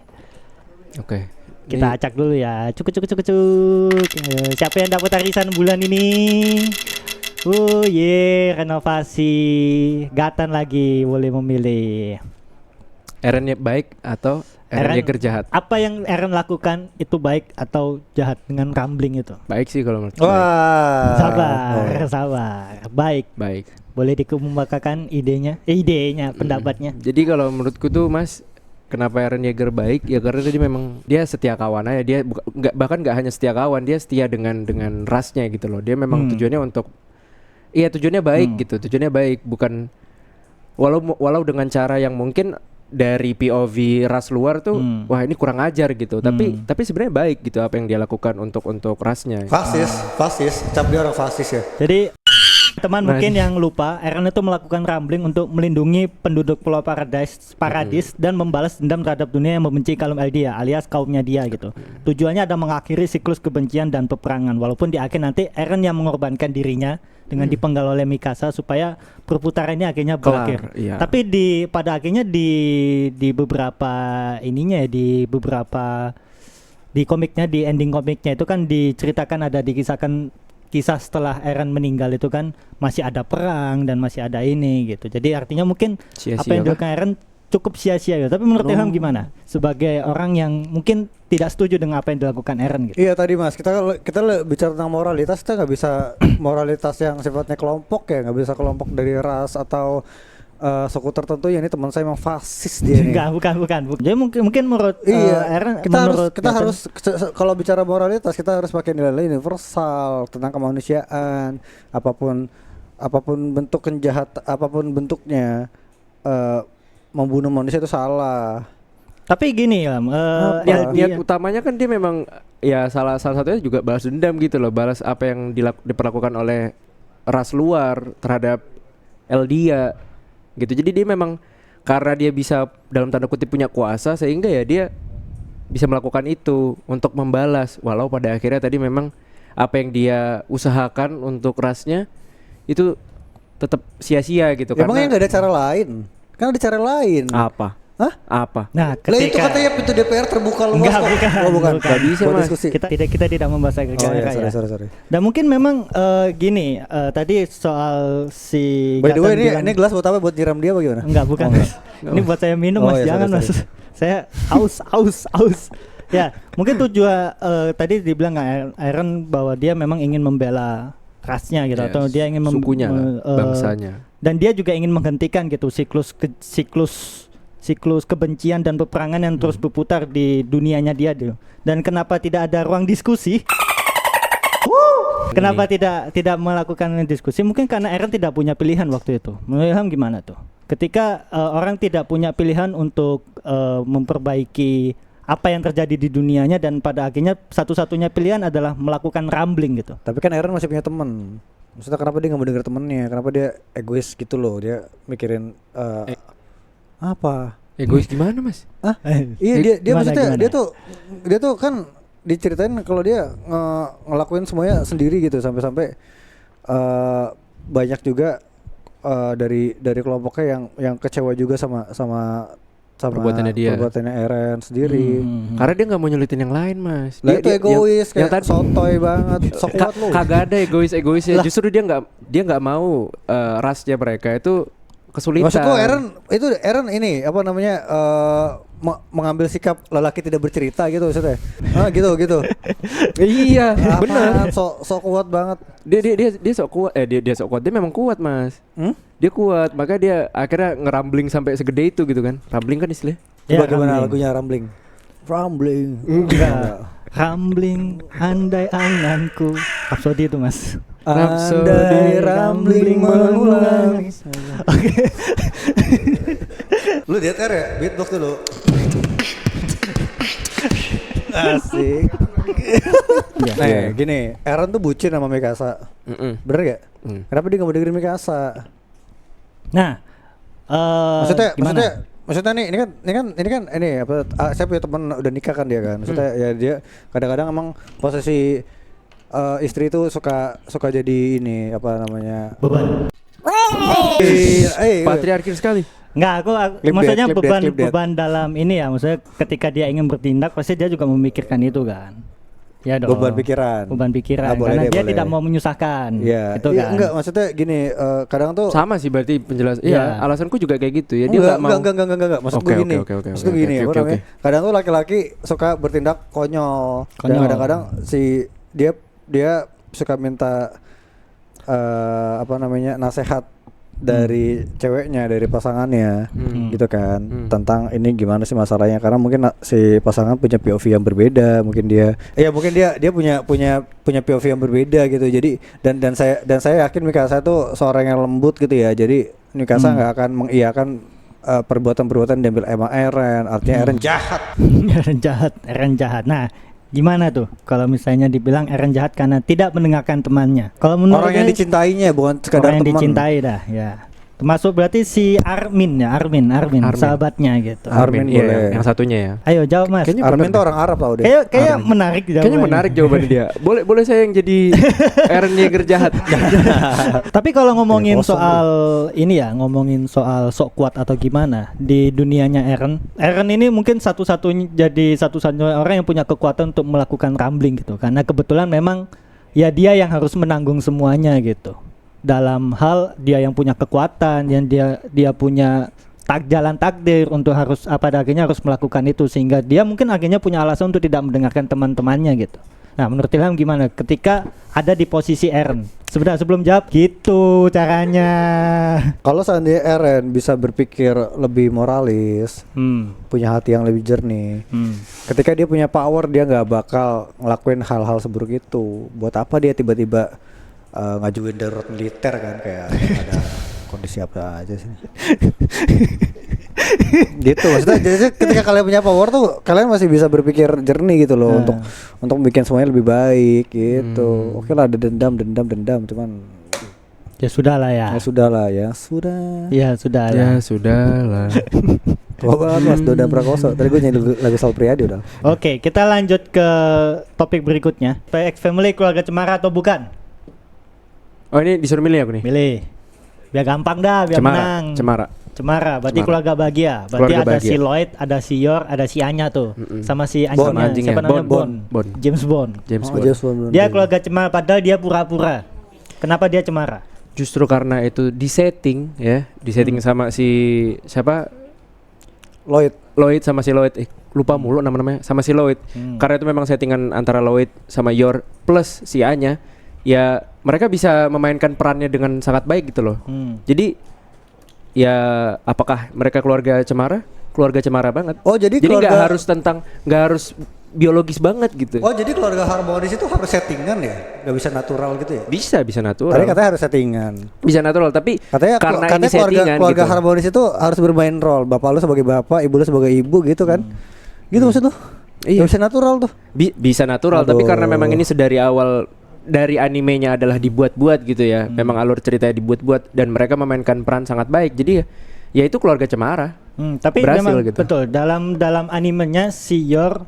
S2: Oke.
S3: Kita acak dulu ya. Cuk. Siapa yang dapat arisan bulan ini? Renovasi. Gatan lagi boleh memilih.
S2: Eren baik atau Eren Yeager jahat?
S3: Apa yang Eren lakukan itu baik atau jahat dengan rambling itu?
S2: Baik sih kalau menurut saya.
S1: Wah.
S3: Sabar. Baik.
S2: Baik.
S3: Boleh dikemukakan idenya, pendapatnya.
S2: Jadi kalau menurutku tuh Mas, kenapa Eren Yeager baik? Ya karena dia memang dia setia kawan aja. Dia bahkan nggak hanya setia kawan, dia setia dengan rasnya gitu loh. Dia memang tujuannya untuk tujuannya baik gitu. Tujuannya baik, bukan walau dengan cara yang mungkin dari POV ras luar tuh wah ini kurang ajar gitu. Tapi sebenarnya baik gitu apa yang dia lakukan untuk rasnya.
S1: Fasis, cap dia orang fasis ya.
S3: Jadi Teman mungkin yang lupa, Eren itu melakukan rambling untuk melindungi penduduk Pulau Paradis dan membalas dendam terhadap dunia yang membenci kaum Eldia alias kaumnya dia gitu. Tujuannya ada mengakhiri siklus kebencian dan peperangan. Walaupun di akhir nanti Eren yang mengorbankan dirinya dengan dipenggal oleh Mikasa supaya perputarannya akhirnya berakhir.
S2: Iya.
S3: Tapi pada akhirnya di beberapa ininya ya, di komiknya, di ending komiknya itu kan diceritakan, ada dikisahkan kisah setelah Eren meninggal itu kan masih ada perang dan masih ada ini gitu. Jadi artinya mungkin
S2: Sia-sia
S3: apa yang
S2: kah?
S3: dilakukan Eren cukup sia-sia ya. Tapi menurut Ilham gimana? Sebagai orang yang mungkin tidak setuju dengan apa yang dilakukan Eren gitu.
S1: Iya tadi Mas, kita bicara tentang moralitas, kita nggak bisa moralitas yang sifatnya kelompok ya, nggak bisa kelompok dari ras atau suku tertentu. Ya ini teman saya emang fasis dia nih.
S3: Enggak, bukan. Jadi mungkin menurut Eren,
S1: kita harus kalau bicara moralitas kita harus pakai nilai universal tentang kemanusiaan, apapun bentuk apapun bentuknya, membunuh manusia itu salah.
S3: Tapi gini ya,
S2: Niat utamanya kan dia memang ya salah satunya juga balas dendam gitu loh, balas apa yang diperlakukan oleh ras luar terhadap Eldia gitu. Jadi dia memang karena dia bisa dalam tanda kutip punya kuasa sehingga ya dia bisa melakukan itu untuk membalas, walau pada akhirnya tadi memang apa yang dia usahakan untuk rasnya itu tetap sia-sia gitu.
S1: Ya, emangnya nggak ada cara lain? Kan ada cara lain.
S2: Apa?
S1: Hah?
S2: Apa?
S3: nah,
S1: Lah itu katanya pintu DPR terbuka luas.
S3: Enggak,
S1: Oh, bukan.
S3: bukan.
S2: Nggak bisa,
S1: Buat
S2: Mas.
S1: diskusi.
S3: kita tidak membahas
S1: Oh
S3: agak-agak
S1: iya,
S3: ya.
S1: sorry.
S3: Dan mungkin memang gini, tadi soal si
S1: By the way,
S3: Gatan bilang,
S1: ini gelas buat apa? Buat nyiram dia apa gimana?
S3: enggak, bukan.
S1: Oh, enggak.
S3: Ini buat saya minum,
S1: Oh,
S3: Mas.
S1: iya,
S3: Jangan,
S1: sorry.
S3: Mas. Saya aus. Ya, mungkin tujuan tadi dibilang Eren bahwa dia memang ingin membela rasnya gitu, atau dia ingin
S2: sukunya lah, bangsanya.
S3: dan dia juga ingin menghentikan gitu siklus kebencian dan peperangan yang terus berputar di dunianya dia gitu. Dan kenapa tidak ada ruang diskusi? Kenapa tidak melakukan diskusi? Mungkin karena Eren tidak punya pilihan waktu itu. Menurut Ilham gimana tuh? Ketika orang tidak punya pilihan untuk memperbaiki apa yang terjadi di dunianya, dan pada akhirnya satu-satunya pilihan adalah melakukan rambling gitu.
S1: Tapi kan Eren masih punya teman. Maksudnya kenapa dia nggak mau denger temennya? Kenapa dia egois gitu loh? Dia mikirin apa?
S2: Egois gimana, Mas?
S1: Iya dia maksudnya
S3: gimana?
S1: dia tuh kan diceritain kalau dia ngelakuin semuanya sendiri gitu, sampai banyak juga dari kelompoknya yang kecewa juga sama perbuatannya Eren sendiri.
S2: Karena dia nggak mau nyulitin yang lain, Mas.
S1: Lah itu egois,
S2: yang
S1: kayak
S2: tadi
S1: sotoy banget, sok kuat lu.
S2: Kagak ada egoisnya. Justru dia nggak mau rasnya mereka itu kesulitan.
S1: Maksudku Eren ini apa namanya mengambil sikap lelaki tidak bercerita gitu maksudnya. Gitu.
S2: Iya, benar.
S1: Sok kuat banget.
S2: Dia sok kuat. Dia sok kuat. Dia memang kuat, Mas. Dia kuat, maka dia akhirnya ngerambling sampai segede itu gitu kan. Rambling kan istilahnya.
S3: Ya,
S1: Bagaimana
S3: rambling.
S1: lagunya Rambling?
S3: Enggak. Rambling, andai anganku. Rhapsody itu, Mas.
S1: Andai rambling mengulang.
S3: Oke.
S1: Lu di ATR ya? Beatbox dulu. Asik. Nah, gini, Eren tuh bucin sama Mikasa. Bener gak? Kenapa dia gak mau dengerin Mikasa?
S3: Nah,
S1: Maksudnya nih, ini kan apa? Saya punya teman udah nikah kan dia kan. Maksudnya ya dia kadang-kadang emang posisi istri itu suka jadi ini apa namanya?
S3: beban.
S2: Patriarki sekali.
S3: Enggak, aku
S1: Clip
S3: maksudnya
S1: that, clip that.
S3: beban dalam ini ya, maksudnya ketika dia ingin bertindak pasti dia juga memikirkan itu kan. Ya dong.
S1: Beban pikiran.
S3: Karena dia tidak mau menyusahkan.
S1: Iya.
S3: Itu kan.
S1: Enggak, maksudnya gini, kadang tuh
S2: Sama sih berarti penjelasan. Iya, alasanku juga kayak gitu ya. Dia
S1: enggak
S2: nggak mau.
S1: enggak. Maksud gue gini. Maksud gue gini, apa namanya? Kadang tuh laki-laki suka bertindak konyol. Dan kadang-kadang si dia suka minta apa namanya? Nasihat dari ceweknya, dari pasangannya gitu kan, tentang ini gimana sih masalahnya, karena mungkin si pasangan punya POV yang berbeda, mungkin dia punya POV yang berbeda gitu. Jadi dan saya yakin Mikasa itu seorang yang lembut gitu ya. Jadi Mikasa nggak akan mengiyakan perbuatan-perbuatan diambil emang Eren, artinya Eren jahat.
S3: Eren jahat. Nah, Gimana tuh kalau misalnya dibilang Eren jahat karena tidak mendengarkan temannya? Kalau menurut
S1: Orang yang
S3: gue,
S1: dicintainya bukan sekadar
S3: orang yang
S1: teman.
S3: dicintai dah, ya. Termasuk berarti si Armin, sahabatnya gitu.
S1: Armin
S2: iya,
S1: boleh.
S2: yang satunya ya.
S3: Ayo jawab Mas.
S2: Kayaknya
S1: Armin
S2: bener
S1: tuh orang Arab tau deh.
S3: Kayak menarik
S2: Kayaknya
S3: jawabannya.
S2: menarik jawabannya dia. Boleh saya yang jadi Eren Yeager jahat.
S3: Tapi kalau ngomongin
S1: Ya, kosong
S3: soal ini ya, ngomongin soal sok kuat atau gimana di dunianya Eren ini mungkin satu-satunya orang yang punya kekuatan untuk melakukan rambling gitu. Karena kebetulan memang ya dia yang harus menanggung semuanya gitu. Dalam hal dia yang punya kekuatan, yang dia punya jalan takdir untuk harus akhirnya harus melakukan itu, sehingga dia mungkin akhirnya punya alasan untuk tidak mendengarkan teman-temannya gitu. Nah, menurut Ilham gimana ketika ada di posisi Eren? Sebenarnya sebelum jawab gitu caranya.
S1: Kalau seandainya Eren bisa berpikir lebih moralis, punya hati yang lebih jernih, ketika dia punya power dia nggak bakal ngelakuin hal-hal seburuk itu. Buat apa dia tiba-tiba ngajuin darurat militer kan, kayak ada kondisi apa aja sih. Gitu maksudnya, jadi ketika kalian punya power tuh kalian masih bisa berpikir jernih gitu loh, untuk bikin semuanya lebih baik gitu. Oke lah, ada dendam cuman
S3: Ya sudah lah ya.
S1: ya sudah lah ya sudah.
S3: Ya sudah lah.
S2: Ya sudahlah.
S1: Tua banget Mas Doda Prakoso. Tadi gue nyanyi lagu Sal Priadi udah.
S3: Oke, kita lanjut ke topik berikutnya. PX Family keluarga cemara atau bukan?
S2: Oh, ini disuruh milih aku nih.
S3: Milih. Biar gampang dah, biar menang. Cemara, berarti
S2: Cemara.
S3: keluarga bahagia. Berarti
S2: Keluarga
S3: ada
S2: bahagia.
S3: si Lloyd, ada si Yor, ada si Anya tuh. Sama si
S1: Bond,
S3: anjingnya.
S2: anjingnya.
S3: Siapa namanya?
S2: Bond.
S3: James Bond.
S2: James
S1: Oh,
S2: Bond.
S1: James Bond.
S3: Dia keluarga cemara padahal dia pura-pura. Kenapa dia cemara?
S2: Justru karena itu disetting sama si siapa? Lloyd sama si Lloyd. Lupa mulu namanya sama si Lloyd. Karena itu memang settingan antara Lloyd sama Yor plus si Anya. Ya mereka bisa memainkan perannya dengan sangat baik gitu loh. Jadi ya apakah mereka keluarga cemara? Keluarga cemara banget.
S1: Oh, jadi
S2: nggak harus biologis banget gitu.
S1: Oh, jadi keluarga harmonis itu harus settingan ya? Gak bisa natural gitu ya?
S2: Bisa natural.
S1: Tadi katanya harus settingan.
S2: Bisa natural, tapi
S1: Katanya
S2: karena ini
S1: keluarga
S2: settingan gitu.
S1: harmonis itu harus bermain role. Bapak lu sebagai bapak, ibu lu sebagai ibu gitu kan? Gitu maksud lu?
S2: Iya.
S1: Gak bisa natural tuh.
S2: Bisa natural, tapi
S1: Aduh.
S2: karena memang ini sedari awal dari animenya adalah dibuat-buat gitu ya. Memang alur ceritanya dibuat-buat dan mereka memainkan peran sangat baik. Jadi ya itu keluarga cemara.
S3: Tapi
S2: Berhasil
S3: memang
S2: gitu.
S3: betul dalam animenya si Yor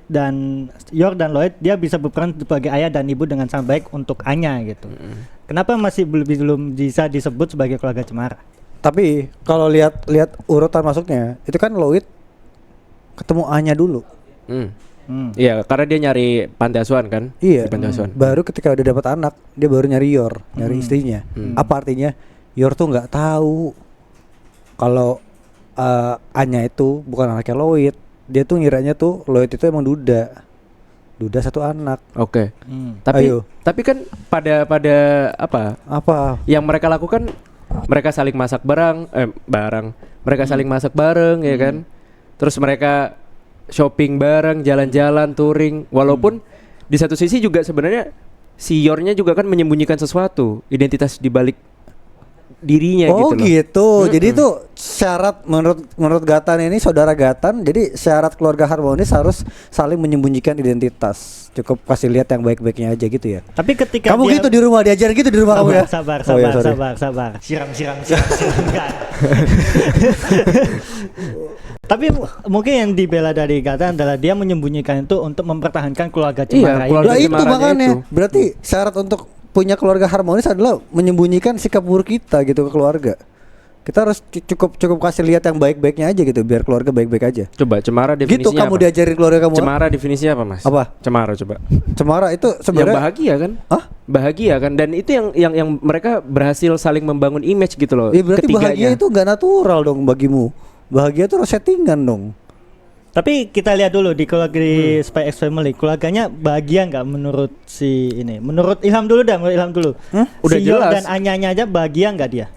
S3: dan Lloyd dia bisa berperan sebagai ayah dan ibu dengan sangat baik untuk Anya gitu. Kenapa masih belum bisa disebut sebagai keluarga cemara?
S1: Tapi kalau lihat urutan masuknya, itu kan Lloyd ketemu Anya dulu.
S2: Iya, karena dia nyari panti asuhan kan?
S1: Iya.
S2: Di panti asuhan.
S1: Baru ketika udah dapat anak, dia baru nyari Yor, nyari istrinya. Apa artinya? Yor tuh nggak tahu kalau Anya itu bukan anaknya Lloyd. Dia tuh ngiranya tuh Lloyd itu emang duda satu anak.
S2: Oke.
S1: Ayo.
S2: Tapi kan pada apa?
S1: Apa?
S2: Yang mereka lakukan mereka saling masak bareng. Mereka saling masak bareng ya kan? Terus mereka shopping bareng, jalan-jalan, touring. Walaupun di satu sisi juga sebenarnya si Yornya juga kan menyembunyikan sesuatu, identitas di balik dirinya gitu loh.
S1: Oh gitu. Jadi itu syarat menurut Gatan ini, saudara Gatan. Jadi syarat keluarga harmonis harus saling menyembunyikan identitas. Cukup kasih lihat yang baik-baiknya aja gitu ya.
S3: Tapi ketika
S1: Kamu
S3: dia
S1: gitu di rumah, diajar gitu di rumah kamu ya.
S3: sabar.
S1: Oh, ya, sorry.
S3: Siram. Tapi mungkin yang dibela dari Gatan adalah dia menyembunyikan itu untuk mempertahankan keluarga cemara
S2: keluarga
S1: Lah
S3: ini.
S1: itu
S2: cemaranya
S1: makanya.
S2: itu.
S1: Berarti syarat untuk punya keluarga harmonis adalah menyembunyikan sikap buruk kita gitu ke keluarga. Kita harus cukup kasih lihat yang baik-baiknya aja gitu biar keluarga baik-baik aja.
S2: Coba cemara
S1: Gitu
S2: definisinya
S1: kamu
S2: apa?
S1: diajarin keluarga kamu.
S2: Cemara definisinya apa, Mas?
S1: Apa?
S2: Cemara coba.
S1: Cemara itu
S2: Yang
S1: sebenarnya
S2: bahagia kan?
S1: Hah?
S2: Bahagia kan, dan itu yang mereka berhasil saling membangun image gitu loh.
S1: Ya berarti
S2: ketiganya.
S1: bahagia itu nggak natural dong bagimu. Bahagia itu harus settingan dong.
S3: Tapi kita lihat dulu di keluarga di Spy X Family, keluarganya bahagia nggak menurut si ini? Menurut Ilham dulu dah, menurut Ilham dulu.
S2: Udah
S3: si Yor
S2: jelas.
S3: dan Anyanya aja bahagia nggak dia?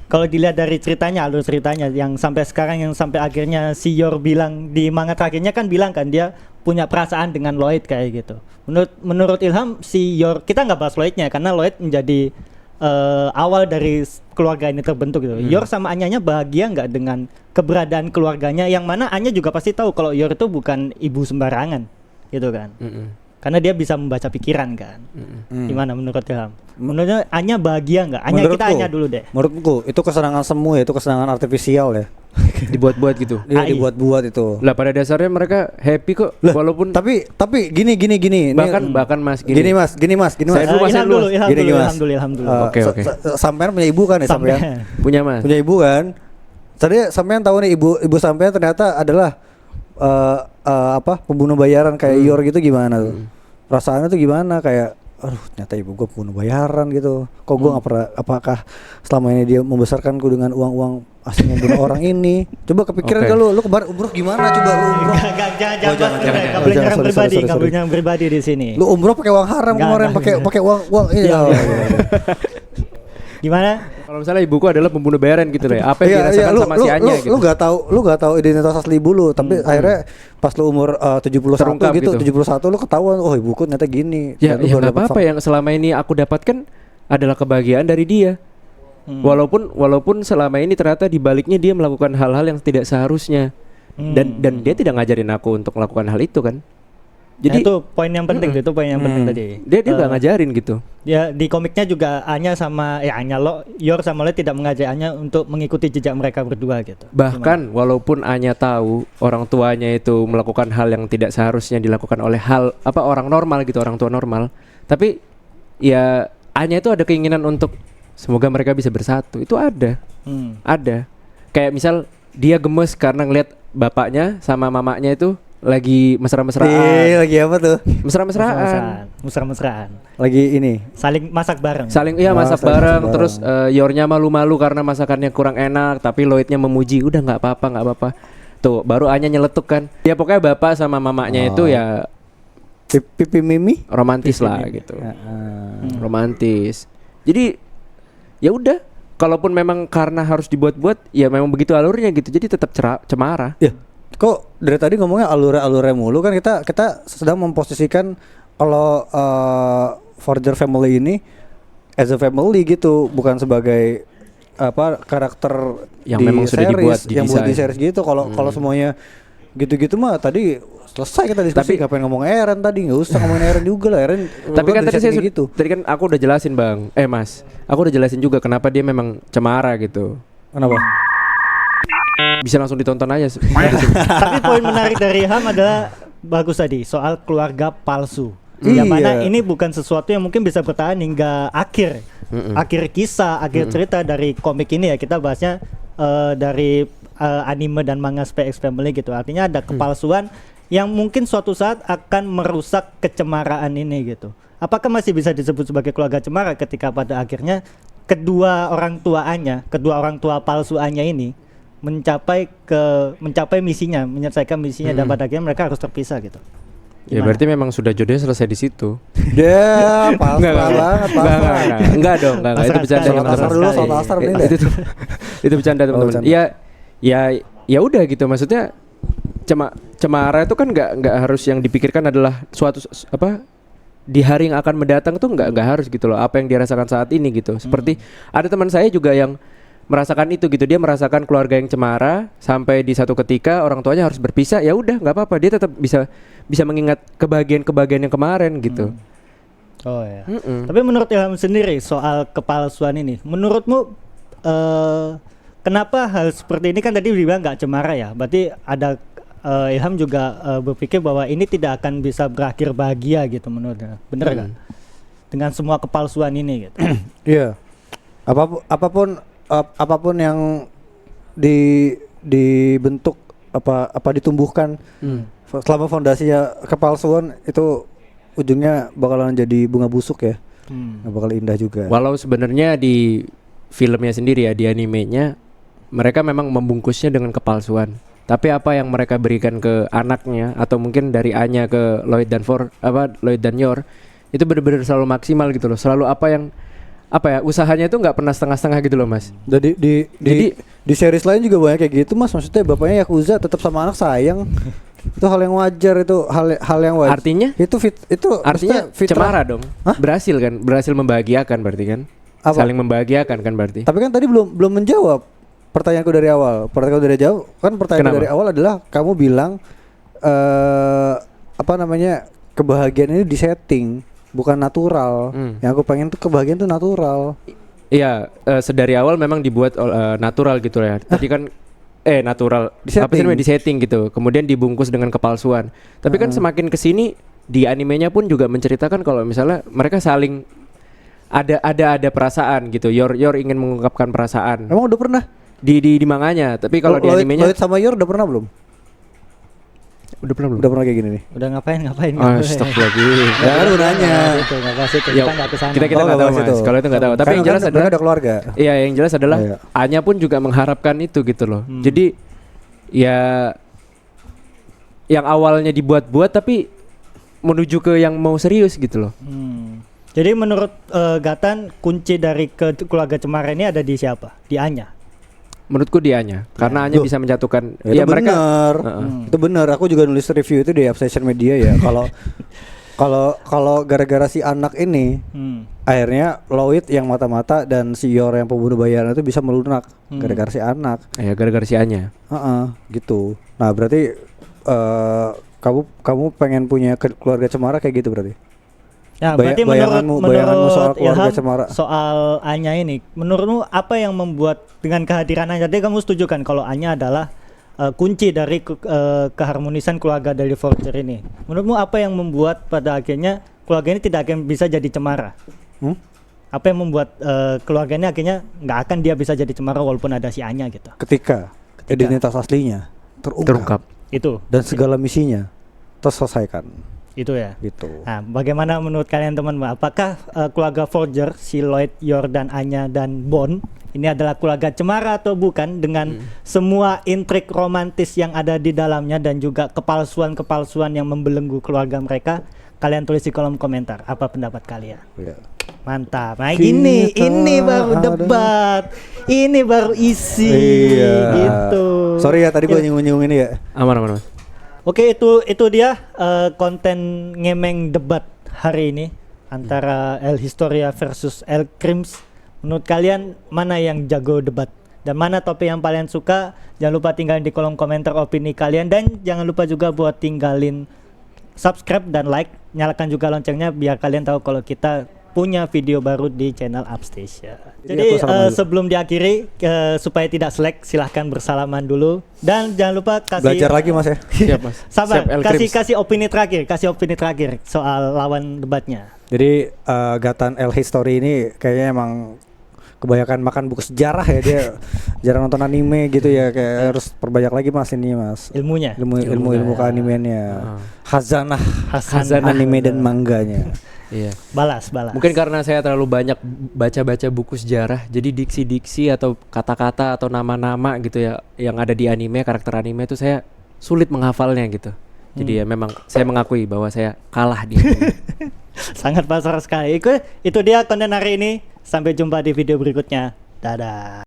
S3: Kalau dilihat dari ceritanya, alur ceritanya yang sampai sekarang, yang sampai akhirnya si Yor bilang di manga terakhirnya kan bilang kan dia punya perasaan dengan Lloyd kayak gitu. Menurut Ilham si Yor, kita nggak bahas Lloydnya karena Lloyd menjadi awal dari keluarga ini terbentuk gitu. Yor sama Anyanya bahagia nggak dengan keberadaan keluarganya, yang mana Anya juga pasti tahu kalau Yor itu bukan ibu sembarangan. gitu kan.
S2: Mm-mm.
S3: Karena dia bisa membaca pikiran kan. Gimana menurut Ilham? Menurutnya Anya bahagia nggak? Anya kita
S1: Menurutku-
S3: Anya dulu deh.
S1: Menurutku itu kesenangan semu ya, itu kesenangan artifisial ya.
S2: Dibuat-buat gitu.
S1: Dia
S3: AI.
S1: dibuat-buat itu.
S2: Lah pada dasarnya mereka happy kok,
S1: Lah,
S2: walaupun
S1: tapi gini. Ini-
S2: bahkan Mas
S1: gini mas.
S2: Saya dulu, Mas,
S3: Ilham
S2: dulu,
S3: dulu,
S2: Mas.
S3: Ilham
S1: Gini,
S3: dulu,
S1: Mas.
S3: Ilham dulu, Ilham dulu.
S2: Oke, oke.
S1: Sampean punya ibu kan ya sampean?
S2: punya Mas.
S1: Punya ibu kan? Tadi sampean tahu nih ibu sampean ternyata adalah pembunuh bayaran kayak Yor gitu gimana tuh? Perasaannya tuh gimana kayak aduh ternyata ibu gue pembunuh bayaran gitu. Kok gue nggak pernah, apakah selama ini dia membesarkanku dengan uang asing membunuh orang ini? Coba kepikiran
S2: Oke.
S1: gak lu kemarin umroh gimana coba lu umroh?
S3: Jangan
S1: jangan,
S3: bahas
S1: jangan.
S3: nggak
S1: Oh,
S3: boleh
S1: jangan,
S3: nyerang
S1: sorry,
S3: pribadi,
S1: sorry,
S3: nggak
S1: sorry.
S3: boleh nyerang pribadi di sini.
S1: Lu umroh pakai uang haram
S3: Nggak,
S1: kemarin
S3: nggak.
S1: pakai uang ini.
S3: Iya,
S1: oh,
S3: iya.
S1: iya.
S3: Gimana?
S2: Kalau misalnya ibuku adalah pembunuh bayaran gitu deh. Apa yang dirasakan sama si Anya gitu.
S1: Lu gak tahu identitas asli ibu lu, tapi akhirnya pas lu umur 71
S2: Terungkap
S1: gitu,
S2: gitu.
S1: 71 lu ketahuan, oh ibuku ternyata gini.
S2: Ya,
S1: Dan lu
S2: ya
S1: baru
S2: nggak
S1: dapet
S2: apa-apa, yang selama ini aku dapatkan adalah kebahagiaan dari dia. Walaupun selama ini ternyata di baliknya dia melakukan hal-hal yang tidak seharusnya. Dan dia tidak ngajarin aku untuk melakukan hal itu kan.
S3: Jadi
S2: Jadi
S3: itu poin yang penting, itu poin yang penting tadi.
S2: dia nggak ngajarin gitu.
S3: Ya di komiknya juga Anya sama Yor sama Lo tidak mengajak Anya untuk mengikuti jejak mereka berdua gitu.
S2: Bahkan walaupun Anya tahu orang tuanya itu melakukan hal yang tidak seharusnya dilakukan oleh orang normal gitu, orang tua normal. Tapi ya Anya itu ada keinginan untuk semoga mereka bisa bersatu. Itu ada. Ada. Kayak misal dia gemes karena ngelihat bapaknya sama mamanya itu lagi mesra-mesraan.
S1: lagi apa tuh?
S2: Mesra-mesraan.
S3: Mesra-mesraan.
S1: Lagi ini.
S3: Saling masak bareng.
S2: Saling masak
S1: saling
S2: bareng,
S1: masak
S2: terus Yornya malu-malu karena masakannya kurang enak, tapi Lloydnya memuji, udah nggak apa-apa. Tuh, baru Anya nyeletuk kan. Ya pokoknya bapak sama mamanya itu ya
S1: Pipi Mimi.
S2: romantis lah gitu. Romantis. Jadi ya udah, kalaupun memang karena harus dibuat-buat, ya memang begitu alurnya gitu. Jadi tetap cemara.
S1: Ya, kok dari tadi ngomongnya alure-alure mulu kan kita sedang memposisikan kalau Forger Family ini as a family gitu, bukan sebagai karakter
S2: Yang
S1: di
S2: memang sudah
S1: series,
S2: dibuat,
S1: yang buat di
S2: didesain.
S1: series gitu. Kalau semuanya gitu-gitu mah tadi selesai kita diskusi. Ngapain ngomong Eren tadi, nggak usah ngomongin Eren juga lah. Eren
S2: Tapi kan tadi
S1: gitu.
S2: tadi kan aku udah jelasin Bang. Mas, aku udah jelasin juga kenapa dia memang cemara gitu.
S1: Kenapa?
S2: Bisa langsung ditonton aja.
S3: Tapi poin menarik dari Ham adalah bagus tadi soal keluarga palsu.
S1: Iya.
S3: Yang mana ini bukan sesuatu yang mungkin bisa bertahan hingga akhir kisah, akhir cerita dari komik ini ya. Kita bahasnya dari anime dan manga Spy X Family gitu. Artinya ada kepalsuan yang mungkin suatu saat akan merusak kecemaraan ini gitu. Apakah masih bisa disebut sebagai keluarga cemara ketika pada akhirnya kedua orang tua palsu Anya ini mencapai misinya, menyelesaikan misinya dan pada akhirnya mereka harus terpisah gitu.
S2: Ya berarti memang sudah jodohnya selesai di situ.
S1: Ya, pasrah banget, pasrah.
S2: Enggak dong, enggak. Itu bercanda
S3: Sholat
S2: teman-teman.
S1: asar dulu, sholat asar nih.
S2: Itu bercanda teman-teman.
S1: bercanda.
S2: Ya udah gitu, maksudnya cemara itu kan nggak harus yang dipikirkan adalah suatu di hari yang akan mendatang tuh nggak harus gitu loh, apa yang dirasakan saat ini gitu. Seperti ada teman saya juga yang merasakan itu gitu, dia merasakan keluarga yang cemara sampai di satu ketika orang tuanya harus berpisah, ya udah nggak apa-apa, dia tetap bisa mengingat kebahagiaan yang kemarin gitu.
S3: Oh ya. Tapi menurut Ilham sendiri soal kepalsuan ini, menurutmu kenapa hal seperti ini kan tadi dibilang nggak cemara ya? Berarti ada Ilham juga berpikir bahwa ini tidak akan bisa berakhir bahagia gitu menurutnya. Bener kan? Dengan semua kepalsuan ini gitu.
S1: Iya. Apapun yang dibentuk apa ditumbuhkan selama fondasinya kepalsuan itu ujungnya bakalan jadi bunga busuk ya. Nggak bakal indah juga.
S2: Walau sebenarnya di filmnya sendiri ya, di animenya mereka memang membungkusnya dengan kepalsuan. Tapi apa yang mereka berikan ke anaknya atau mungkin dari Anya ke Lloyd dan Yor itu benar-benar selalu maksimal gitu loh. Selalu usahanya itu nggak pernah setengah-setengah gitu loh, Mas.
S1: Jadi di series lain juga banyak kayak gitu, Mas. Maksudnya bapaknya Yakuza tetap sama anak sayang. Itu hal yang wajar, itu hal yang wajar.
S2: Artinya
S1: maksudnya
S2: cemara dong.
S1: Hah?
S2: Berhasil membahagiakan berarti kan?
S1: Apa?
S2: Saling membahagiakan kan berarti.
S1: Tapi kan tadi belum menjawab pertanyaanku dari awal. Pertanyaan dari awal adalah kamu bilang apa namanya kebahagiaan ini disetting, bukan natural. Yang aku pengen tuh kebahagiaan tuh natural.
S2: Iya, sedari awal memang dibuat natural gitu ya. Tadi kan natural apa sih
S1: Disetting.
S2: namanya disetting gitu. Kemudian dibungkus dengan kepalsuan. Tapi kan semakin kesini di animenya pun juga menceritakan kalau misalnya mereka saling ada perasaan gitu. Yor ingin mengungkapkan perasaan
S1: Emang udah pernah?
S2: di manganya. Tapi kalau di animenya
S1: Lloyd sama Yor udah pernah belum?
S2: udah pernah belum?
S1: Udah pernah kayak gini nih.
S3: Udah ngapain?
S2: Astagfirullahaladzim.
S1: Ya kan udah nanya.
S3: Nggak bahas itu,
S2: Ya,
S3: kita nggak kesana.
S2: kita
S1: Oh,
S2: nggak
S1: nggak
S2: tahu
S1: bahas
S2: mas.
S1: itu.
S2: Kalau itu nggak tahu. Tapi
S1: Kan-
S2: yang jelas
S1: kan
S2: adalah
S1: mereka ada keluarga.
S2: Iya, yang jelas adalah
S1: Iya.
S2: Anya pun juga mengharapkan itu gitu loh. Jadi ya yang awalnya dibuat-buat tapi menuju ke yang mau serius gitu loh.
S3: Jadi menurut Gatan kunci dari keluarga Cemara ini ada di siapa? Di Anya.
S2: Menurutku dia Anya, karena Anya
S1: Loh.
S2: bisa menyatukan.
S1: Ya, itu
S2: mereka
S1: bener. Itu bener. Aku juga nulis review itu di Obsession Media ya. Kalau gara-gara si anak ini akhirnya Lloyd yang mata-mata dan si Yor yang pembunuh bayaran itu bisa melunak gara-gara si anak.
S2: ya gara-gara si Anya.
S1: Gitu. Nah, berarti kamu pengen punya keluarga Cemara kayak gitu berarti?
S3: Ya, berarti
S1: bayanganmu
S3: menurut
S1: soal keluarga
S3: Ilham,
S1: Cemara.
S3: soal Anya ini, menurutmu apa yang membuat dengan kehadiran Anya? Jadi kamu setuju kan kalau Anya adalah kunci dari keharmonisan keluarga dari Forger ini? Menurutmu apa yang membuat pada akhirnya keluarga ini tidak akan bisa jadi cemara? Apa yang membuat keluarga ini akhirnya nggak akan dia bisa jadi cemara walaupun ada si Anya gitu?
S1: Ketika identitas aslinya terungkap
S3: Itu
S1: dan segala misinya terselesaikan
S3: itu ya.
S1: gitu.
S3: Nah, bagaimana menurut kalian teman-teman? Apakah keluarga Forger, si Lloyd, Yor, dan Anya dan Bond ini adalah keluarga cemara atau bukan dengan semua intrik romantis yang ada di dalamnya dan juga kepalsuan-kepalsuan yang membelenggu keluarga mereka? Kalian tulis di kolom komentar apa pendapat kalian.
S1: Ya.
S3: Mantap. Nah, ini baru
S1: ada.
S3: debat. Ini baru isi gitu.
S1: Sorry ya tadi gue nyinggung-nyinggung ini ya.
S2: Aman.
S3: Oke, itu dia konten ngemeng debat hari ini antara El Historia versus El Crims. Menurut kalian mana yang jago debat dan mana topik yang paling suka? Jangan lupa tinggalin di kolom komentar opini kalian dan jangan lupa juga buat tinggalin subscribe dan like, nyalakan juga loncengnya biar kalian tahu kalau kita punya video baru di channel Upstation. Jadi
S1: aku salaman dulu.
S3: sebelum diakhiri supaya tidak selek silahkan bersalaman dulu dan jangan lupa kasih
S1: Belajar lagi Mas ya.
S2: Siap mas.
S3: Sabar,
S2: Siap, El Crims.
S3: kasih opini terakhir soal lawan debatnya.
S1: Jadi Gatan El History ini kayaknya emang kebanyakan makan buku sejarah ya dia. Jarang nonton anime gitu ya, kayak harus perbanyak lagi Mas ini Mas.
S3: Ilmunya.
S1: Ilmu keanimeannya. Khazanah
S3: Khazanah.
S1: anime dan mangganya.
S2: Iya.
S3: Balas.
S2: Mungkin karena saya terlalu banyak baca buku sejarah, jadi diksi-diksi atau kata-kata atau nama-nama gitu ya yang ada di anime, karakter anime itu saya sulit menghafalnya gitu. Jadi ya memang saya mengakui bahwa saya kalah di anime.
S3: Sangat pasar sekali. Itu dia konten hari ini. Sampai jumpa di video berikutnya. Dadah.